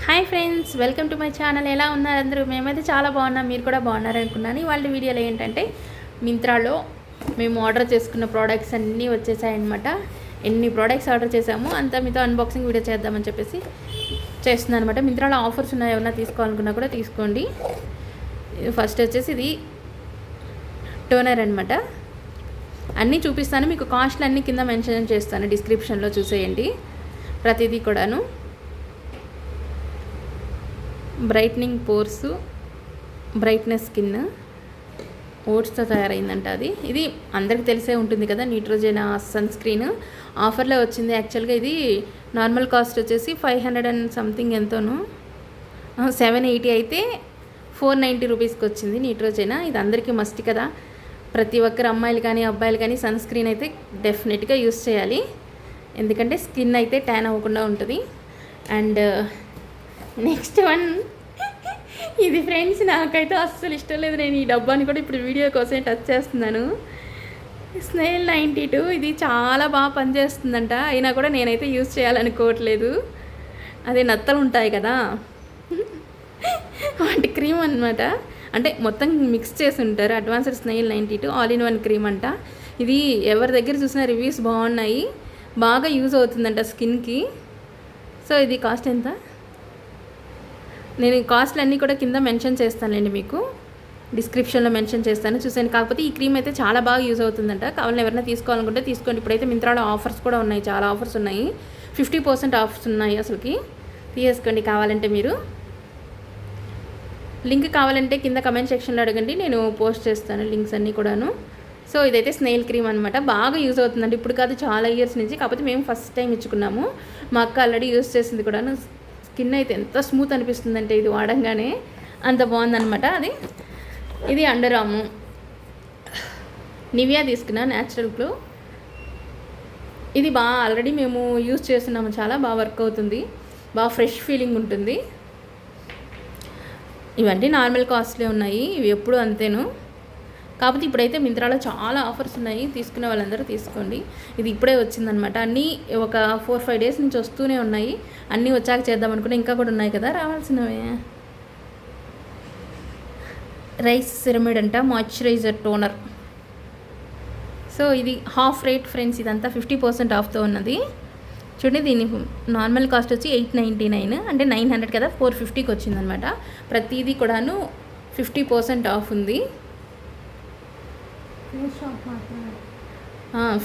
Hi friends, welcome to my channel. ఎలా ఉన్నారు అందరూ? మేమైతే చాలా బాగున్నాం, మీరు కూడా బాగున్నారనుకున్నాను. వాళ్ళ వీడియోలో ఏంటంటే మింత్రాలో మేము ఆర్డర్ చేసుకున్న ప్రోడక్ట్స్ అన్నీ వచ్చేసాయన్నమాట. ఎన్ని ప్రోడక్ట్స్ ఆర్డర్ చేసామో అంతా మీతో అన్బాక్సింగ్ వీడియో చేద్దామని చెప్పేసి చేస్తున్నాను అనమాట. మింత్రాలో ఆఫర్స్ ఉన్నాయి, ఏమన్నా తీసుకోవాలనుకున్నా కూడా తీసుకోండి. ఫస్ట్ వచ్చేసి ఇది టోనర్ అనమాట. అన్నీ చూపిస్తాను, మీకు కాస్ట్లు అన్నీ కింద మెన్షన్ చేస్తాను, డిస్క్రిప్షన్లో చూసేయండి ప్రతిదీ కూడాను. బ్రైట్నింగ్ పోర్సు, బ్రైట్నెస్ స్కిన్, ఓట్స్తో తయారైందంట. ఇది అందరికి తెలిసే ఉంటుంది కదా, న్యూట్రోజెనా సన్ స్క్రీన్ ఆఫర్లో వచ్చింది. యాక్చువల్గా ఇది నార్మల్ కాస్ట్ వచ్చేసి 500 అండ్ సంథింగ్ ఎంతోను, 780 అయితే 490 రూపీస్కి వచ్చింది న్యూట్రోజెనా. ఇది అందరికీ మస్ట్ కదా, ప్రతి ఒక్కరు అమ్మాయిలు కానీ అబ్బాయిలు కానీ సన్ స్క్రీన్ అయితే డెఫినెట్గా యూస్ చేయాలి, ఎందుకంటే స్కిన్ అయితే ట్యాన్ అవ్వకుండా ఉంటుంది. అండ్ నెక్స్ట్ వన్ ఇది ఫ్రెండ్స్, నాకైతే అస్సలు ఇష్టం లేదు. నేను ఈ డబ్బాని కూడా ఇప్పుడు వీడియో కోసం టచ్ చేస్తున్నాను. స్నేల్ 92 ఇది చాలా బాగా పనిచేస్తుందంట, అయినా కూడా నేనైతే యూజ్ చేయాలనుకోవట్లేదు. అదే నత్తలు ఉంటాయి కదా వాటి క్రీమ్ అనమాట, అంటే మొత్తం మిక్స్ చేసి ఉంటారు. Advanced snail 92 all in one cream అంట. ఇది ఎవరి దగ్గర చూసినా రివ్యూస్ బాగున్నాయి, బాగా యూజ్ అవుతుందంట స్కిన్కి. సో ఇది కాస్ట్ ఎంత? నేను కాస్ట్లు అన్నీ కూడా కింద మెన్షన్ చేస్తానండి, మీకు డిస్క్రిప్షన్లో మెన్షన్ చేస్తాను, చూసాను. కాకపోతే ఈ క్రీమ్ అయితే చాలా బాగా యూజ్ అవుతుందంట. కావాలని ఎవరైనా తీసుకోవాలనుకుంటే తీసుకోండి. ఇప్పుడైతే మింత్రాలో ఆఫర్స్ కూడా ఉన్నాయి, చాలా ఆఫర్స్ ఉన్నాయి, 50% ఆఫర్స్ ఉన్నాయి అసలుకి. తీసుకోండి కావాలంటే మీరు. లింక్ కావాలంటే కింద కమెంట్ సెక్షన్లో అడగండి, నేను పోస్ట్ చేస్తాను లింక్స్ అన్నీ కూడాను. సో ఇదైతే స్నేల్ క్రీమ్ అనమాట, బాగా యూజ్ అవుతుందండి. ఇప్పుడు కాదు, చాలా ఇయర్స్ నుంచి, కాకపోతే మేము ఫస్ట్ టైం ఇచ్చుకున్నాము. మా అక్క ఆల్రెడీ యూజ్ చేసింది కూడాను. స్కిన్ అయితే ఎంత స్మూత్ అనిపిస్తుందంటే ఇది వాడంగానే, అంత బాగుందనమాట. ఇది అండర్ ఆర్మ్ నివియా తీసుకున్నా, న్యాచురల్ గ్లో. ఇది బాగా ఆల్రెడీ మేము యూజ్ చేస్తున్నాము, చాలా బాగా వర్క్ అవుతుంది, బాగా ఫ్రెష్ ఫీలింగ్ ఉంటుంది. ఇవన్నీ నార్మల్ కాస్ట్లే ఉన్నాయి, ఇవి ఎప్పుడు అంతేను. కాకపోతే ఇప్పుడైతే మింత్రాలో చాలా ఆఫర్స్ ఉన్నాయి, తీసుకునే వాళ్ళందరూ తీసుకోండి. ఇది ఇప్పుడే వచ్చిందనమాట, అన్నీ ఒక 4-5 డేస్ నుంచి వస్తూనే ఉన్నాయి. అన్నీ వచ్చాక చేద్దాం అనుకున్నా, ఇంకా కూడా ఉన్నాయి కదా రావాల్సినవి. రైస్ సిరమిడ్ అంట, మాయిశ్చరైజర్ టోనర్. సో ఇది హాఫ్ రేట్ ఫ్రెండ్స్, ఇదంతా 50% ఆఫ్తో ఉన్నది. చూడండి, దీని నార్మల్ కాస్ట్ వచ్చి 899, అంటే 900 కదా, 450కి వచ్చిందనమాట. ప్రతిదీ కూడాను 50% ఆఫ్ ఉంది.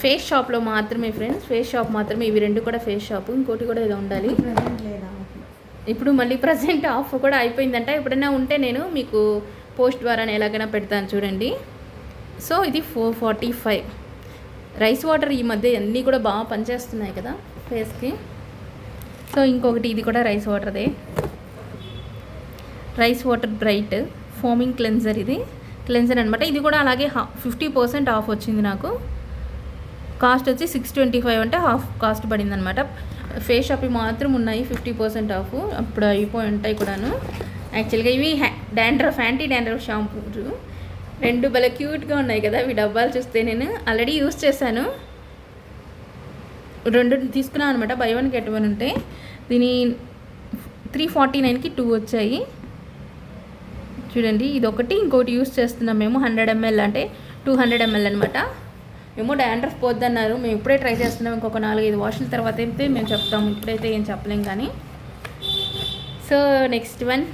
ఫేస్ షాప్లో మాత్రమే ఫ్రెండ్స్, ఫేస్ షాప్ మాత్రమే. ఇవి రెండు కూడా ఫేస్ షాప్, ఇంకోటి కూడా ఏదో ఉండాలి. ఇప్పుడు మళ్ళీ ప్రజెంట్ ఆఫ్ కూడా అయిపోయిందంట. ఎప్పుడైనా ఉంటే నేను మీకు పోస్ట్ ద్వారా ఎలాగైనా పెడతాను చూడండి. సో ఇది 445. రైస్ వాటర్ ఈ మధ్య అన్నీ కూడా బాగా పనిచేస్తున్నాయి కదా ఫేస్కి. సో ఇంకొకటి ఇది కూడా రైస్ వాటర్దే, rice water bright foaming cleanser. ఇది క్లెన్జర్ అనమాట. ఇది కూడా అలాగే 50% ఆఫ్ వచ్చింది నాకు. కాస్ట్ వచ్చి 625, అంటే హాఫ్ కాస్ట్ పడింది అనమాట. ఫేస్ షాప్ మాత్రం ఉన్నాయి 50% ఆఫ్, అప్పుడు అయిపోయి ఉంటాయి కూడాను. యాక్చువల్గా ఇవి డాండ్రఫ్, యాంటీ డాండ్రఫ్ షాంపూ. రెండు భలే క్యూట్గా ఉన్నాయి కదా ఇవి డబ్బాలు చూస్తే. నేను ఆల్రెడీ యూస్ చేశాను, 2 తీసుకున్నాను అనమాట, బై 1 గెట్ 1 ఉంటే. దీని 349కి 2 వచ్చాయి. చూడండి, ఇది ఒకటి, ఇంకోటి యూస్ చేస్తున్నాం మేము 100 ml, అంటే 200 ml అనమాట. మేము డాండ్రఫ్ పోద్దన్నారు, మేము ఇప్పుడే ట్రై చేస్తున్నాం. ఇంకొక 4-5 వాష్ల తర్వాత అయితే మేము చెప్తాము, ఇప్పుడైతే ఏం చెప్పలేం కానీ. So next one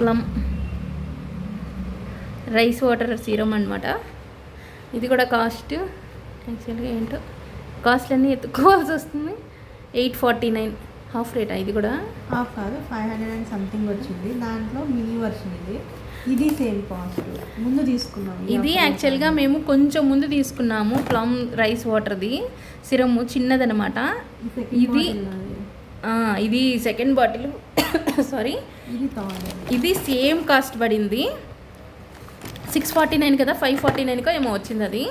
plum rice water serum అనమాట. ఇది కూడా కాస్ట్ యాక్చువల్గా ఏంటో కాస్ట్లన్నీ ఎత్తుకోవాల్సి వస్తుంది. 849 హాఫ్ రేటా? ఇది కూడా హాఫ్ కాదు, 500 అండ్ సంథింగ్ వచ్చింది. దాంట్లో మినీ వర్షన్ ఇది సేమ్ కాస్ట్. ముందు తీసుకున్నాము ఇది, యాక్చువల్గా మేము కొంచెం ముందు తీసుకున్నాము. ప్లమ్ రైస్ వాటర్ది సిరము చిన్నదనమాట. ఇది సెకండ్ బాటిల్ సారీ, ఇది సేమ్ కాస్ట్ పడింది. 649 కదా, 549కో ఏమో వచ్చింది అది.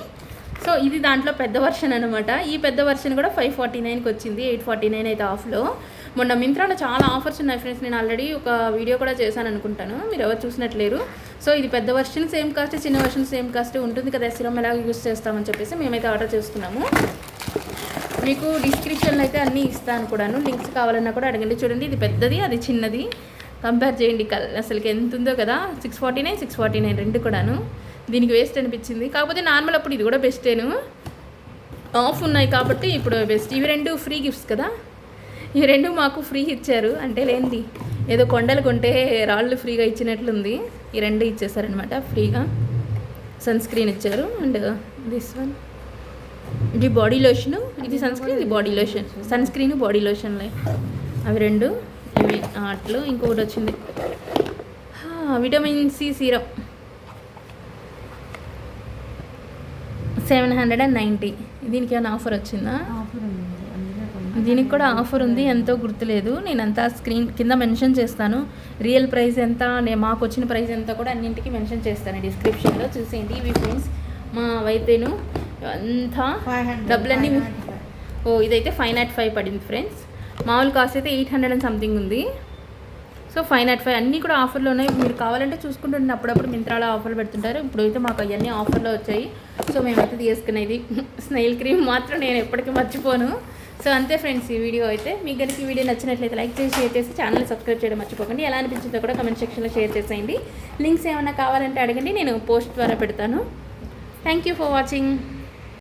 సో ఇది దాంట్లో పెద్ద వర్షన్ అనమాట. ఈ పెద్ద వర్షన్ కూడా 549కి వచ్చింది, 849 అయితే ఆఫ్లో. మొన్న మింత్రాలో చాలా ఆఫర్స్ ఉన్నాయి ఫ్రెండ్స్, నేను ఆల్రెడీ ఒక వీడియో కూడా చేశాను అనుకుంటాను, మీరు ఎవరు చూసినట్లేరు. సో ఇది పెద్ద వర్షన్ సేమ్ కాస్ట్, చిన్న వర్షన్ సేమ్ కాస్ట్ ఉంటుంది కదా, సిరం ఎలా యూస్ చేస్తామని చెప్పేసి మేమైతే ఆర్డర్ చేసుకున్నాము. మీకు డిస్క్రిప్షన్లో అయితే అన్నీ ఇస్తాను కూడాను, లింక్స్ కావాలన్నా కూడా అడగండి. చూడండి ఇది పెద్దది, అది చిన్నది, కంపేర్ చేయండి. అసలుకి ఎంత ఉందో కదా, 649, 649 రెండు కూడాను. దీనికి వేస్ట్ అనిపించింది. కాకపోతే నార్మల్ అప్పుడు ఇది కూడా బెస్టేను, ఆఫ్ ఉన్నాయి కాబట్టి ఇప్పుడు బెస్ట్. ఇవి రెండు ఫ్రీ గిఫ్ట్స్ కదా, ఇవి రెండు మాకు ఫ్రీ ఇచ్చారు. అంటే లేనిది ఏదో కొండలు కొంటే రాళ్ళు ఫ్రీగా ఇచ్చినట్లుంది. ఈ రెండు ఇచ్చేసారనమాట ఫ్రీగా. సన్ స్క్రీన్ ఇచ్చారు అండ్ దిస్ వన్, ఇది బాడీ లోషన్, ఇది సన్ స్క్రీన్, ఇది body lotion. Sunscreen body లోషన్లే అవి రెండు. ఇవి అట్లు. ఇంకొకటి వచ్చింది విటమిన్ సి సీరం 790. దీనికి ఏమైనా ఆఫర్ వచ్చిందా? ఆఫర్ ఉంది అందుకే దీనికి కూడా ఆఫర్ ఉంది, ఎంతో గుర్తులేదు. నేను అంతా స్క్రీన్ కింద మెన్షన్ చేస్తాను. రియల్ ప్రైస్ ఎంత, మాకు వచ్చిన ప్రైస్ ఎంత కూడా అన్నింటికి మెన్షన్ చేస్తాను డిస్క్రిప్షన్లో, చూసేయండి. ఇవి ఫ్రెండ్స్ మా వైతేను అంతా డబ్బులన్నీ. ఇదైతే 505 పడింది ఫ్రెండ్స్. మామూలు కాస్ట్ అయితే 800 and something ఉంది. సో 505 అన్నీ కూడా ఆఫర్లో ఉన్నాయి. మీరు కావాలంటే చూసుకుంటుంటే అప్పుడప్పుడు మింత్రాలో ఆఫర్లు పెడుతుంటారు. ఇప్పుడు అయితే మాకు అవన్నీ ఆఫర్లో వచ్చాయి. సో మేమైతే తీసుకునేది స్నైల్ క్రీమ్ మాత్రం నేను ఎప్పటికీ మర్చిపోను. సో అంతే ఫ్రెండ్స్ ఈ వీడియో అయితే. మీకు కనుక ఈ వీడియో నచ్చినట్లయితే లైక్ చేసి షేర్ చేసి ఛానల్ సబ్స్క్రైబ్ చేయడం మర్చిపోకండి. ఎలా అనిపించిందో కూడా కమెంట్ సెక్షన్లో షేర్ చేసేయండి. లింక్స్ ఏమైనా కావాలంటే అడగండి, నేను పోస్ట్ ద్వారా పెడతాను. Thank you for watching.